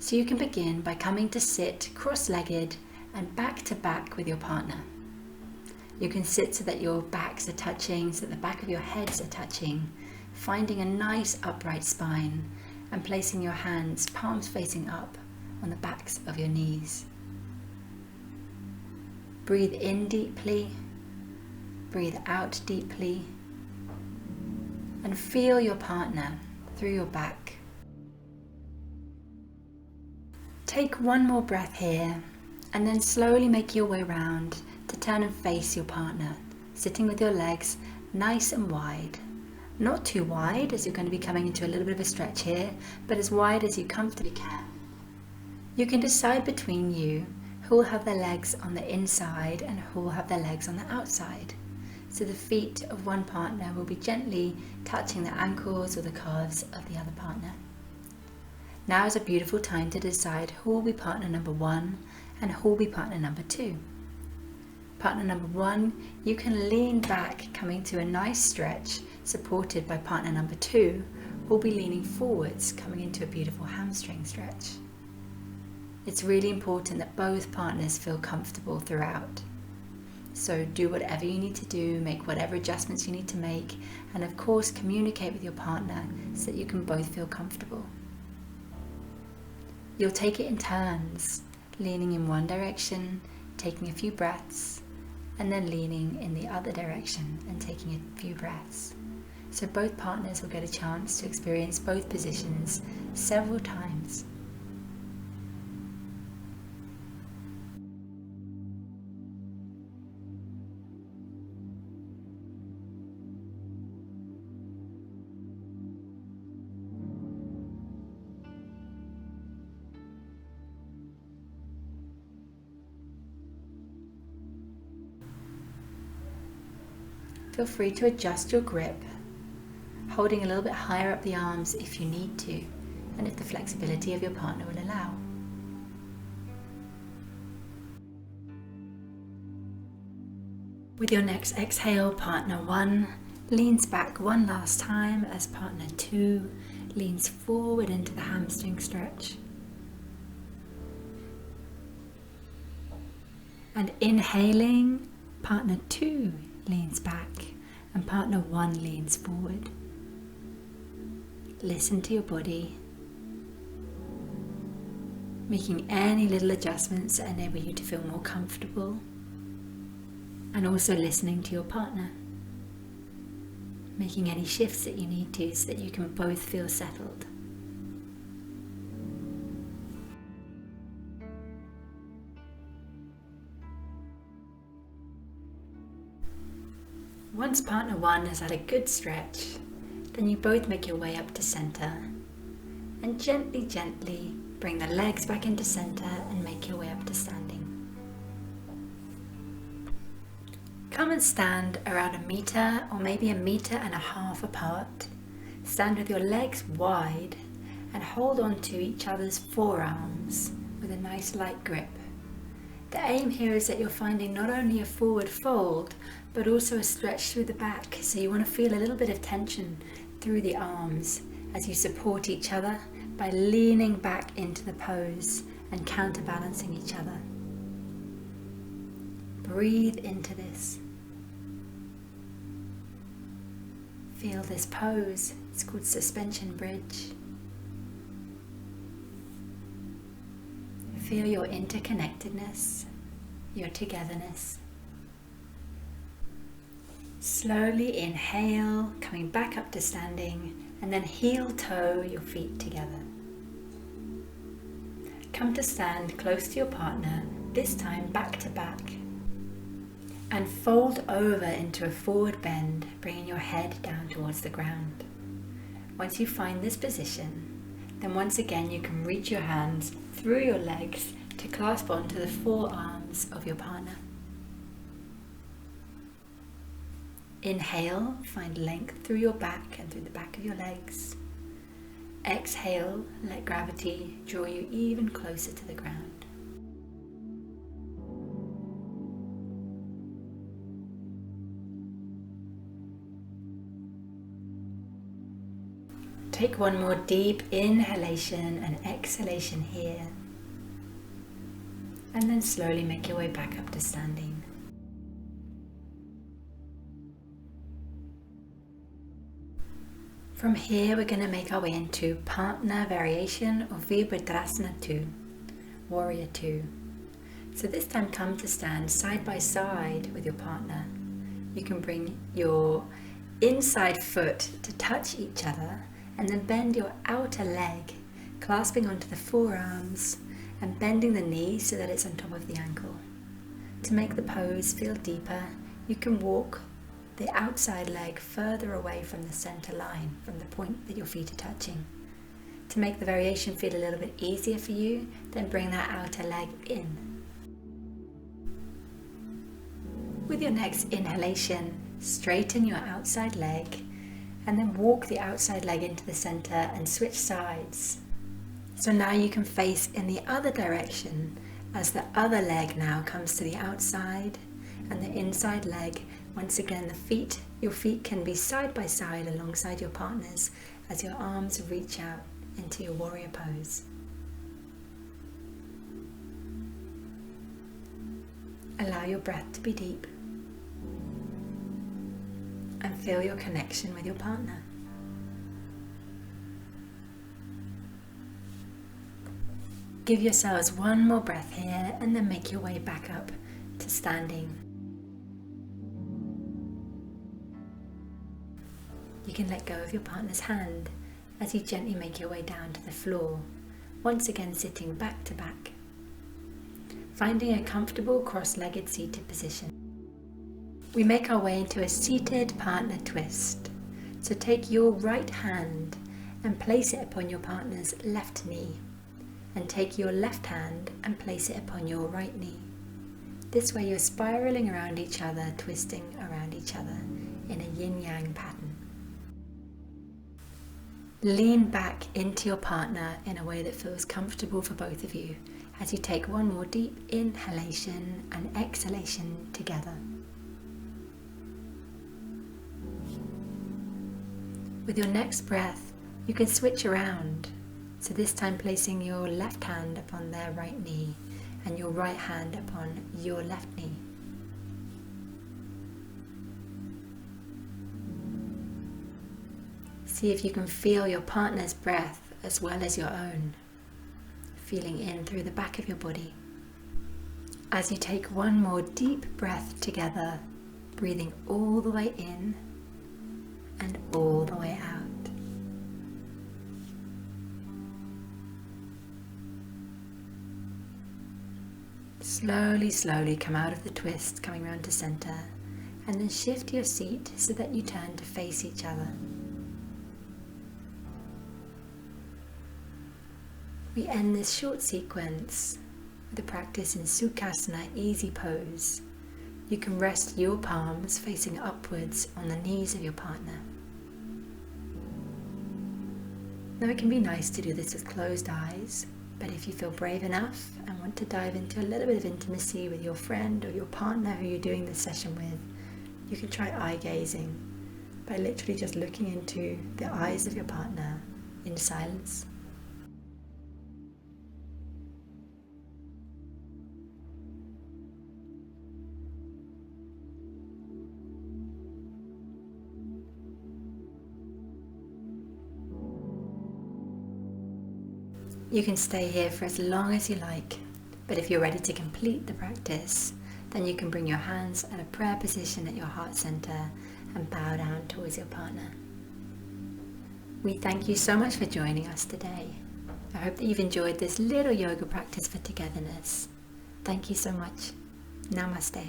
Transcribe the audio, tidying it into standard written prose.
So you can begin by coming to sit cross-legged and back to back with your partner. You can sit so that your backs are touching, so that the back of your heads are touching, finding a nice upright spine and placing your hands palms facing up on the backs of your knees. Breathe in deeply, breathe out deeply, and feel your partner through your back. Take one more breath here, and then slowly make your way round to turn and face your partner, sitting with your legs nice and wide. Not too wide, as you're going to be coming into a little bit of a stretch here, but as wide as you comfortably can. You can decide between you who will have their legs on the inside and who will have their legs on the outside. So the feet of one partner will be gently touching the ankles or the calves of the other partner. Now is a beautiful time to decide who will be partner number 1 and who will be partner number 2. Partner number 1, you can lean back, coming to a nice stretch, supported by partner number 2, who will be leaning forwards, coming into a beautiful hamstring stretch. It's really important that both partners feel comfortable throughout. So do whatever you need to do, make whatever adjustments you need to make, and of course communicate with your partner so that you can both feel comfortable. You'll take it in turns, leaning in one direction, taking a few breaths, and then leaning in the other direction and taking a few breaths. So both partners will get a chance to experience both positions several times. Feel free to adjust your grip, holding a little bit higher up the arms if you need to, and if the flexibility of your partner will allow. With your next exhale, partner 1 leans back one last time as partner 2 leans forward into the hamstring stretch. And inhaling, partner 2 leans back and partner 1 leans forward. Listen to your body, making any little adjustments that enable you to feel more comfortable, and also listening to your partner, making any shifts that you need to so that you can both feel settled. Once partner 1 has had a good stretch, then you both make your way up to center and gently bring the legs back into center and make your way up to standing. Come and stand around 1 meter or maybe 1.5 meters apart. Stand with your legs wide and hold on to each other's forearms with a nice light grip. The aim here is that you're finding not only a forward fold, but also a stretch through the back. So you want to feel a little bit of tension through the arms as you support each other by leaning back into the pose and counterbalancing each other. Breathe into this. Feel this pose. It's called suspension bridge. Feel your interconnectedness, your togetherness. Slowly inhale, coming back up to standing, and then heel toe your feet together. Come to stand close to your partner, this time back to back, and fold over into a forward bend, bringing your head down towards the ground. Once you find this position, then once again you can reach your hands through your legs to clasp onto the forearms of your partner. Inhale, find length through your back and through the back of your legs. Exhale, let gravity draw you even closer to the ground. Take one more deep inhalation and exhalation here. And then slowly make your way back up to standing. From here we're going to make our way into partner variation or Virabhadrasana 2, warrior 2. So this time come to stand side by side with your partner. You can bring your inside foot to touch each other and then bend your outer leg, clasping onto the forearms and bending the knee so that it's on top of the ankle. To make the pose feel deeper, you can walk the outside leg further away from the center line, from the point that your feet are touching. To make the variation feel a little bit easier for you, then bring that outer leg in. With your next inhalation, straighten your outside leg and then walk the outside leg into the center and switch sides. So now you can face in the other direction as the other leg now comes to the outside and the inside leg. Once again, your feet can be side by side alongside your partner's as your arms reach out into your warrior pose. Allow your breath to be deep and feel your connection with your partner. Give yourselves one more breath here and then make your way back up to standing. You can let go of your partner's hand as you gently make your way down to the floor, once again sitting back to back. Finding a comfortable cross-legged seated position. We make our way into a seated partner twist. So take your right hand and place it upon your partner's left knee, and take your left hand and place it upon your right knee. This way you're spiraling around each other, twisting around each other in a yin-yang pattern. Lean back into your partner in a way that feels comfortable for both of you as you take one more deep inhalation and exhalation together. With your next breath, you can switch around. So this time placing your left hand upon their right knee and your right hand upon your left knee. See if you can feel your partner's breath as well as your own, feeling in through the back of your body. As you take one more deep breath together, breathing all the way in and all the way out. Slowly come out of the twist, coming round to center, and then shift your seat so that you turn to face each other. We end this short sequence with a practice in Sukhasana, easy pose. You can rest your palms facing upwards on the knees of your partner. Now it can be nice to do this with closed eyes, but if you feel brave enough and want to dive into a little bit of intimacy with your friend or your partner who you're doing this session with, you can try eye gazing by literally just looking into the eyes of your partner in silence. You can stay here for as long as you like, but if you're ready to complete the practice, then you can bring your hands at a prayer position at your heart center and bow down towards your partner. We thank you so much for joining us today. I hope that you've enjoyed this little yoga practice for togetherness. Thank you so much. Namaste.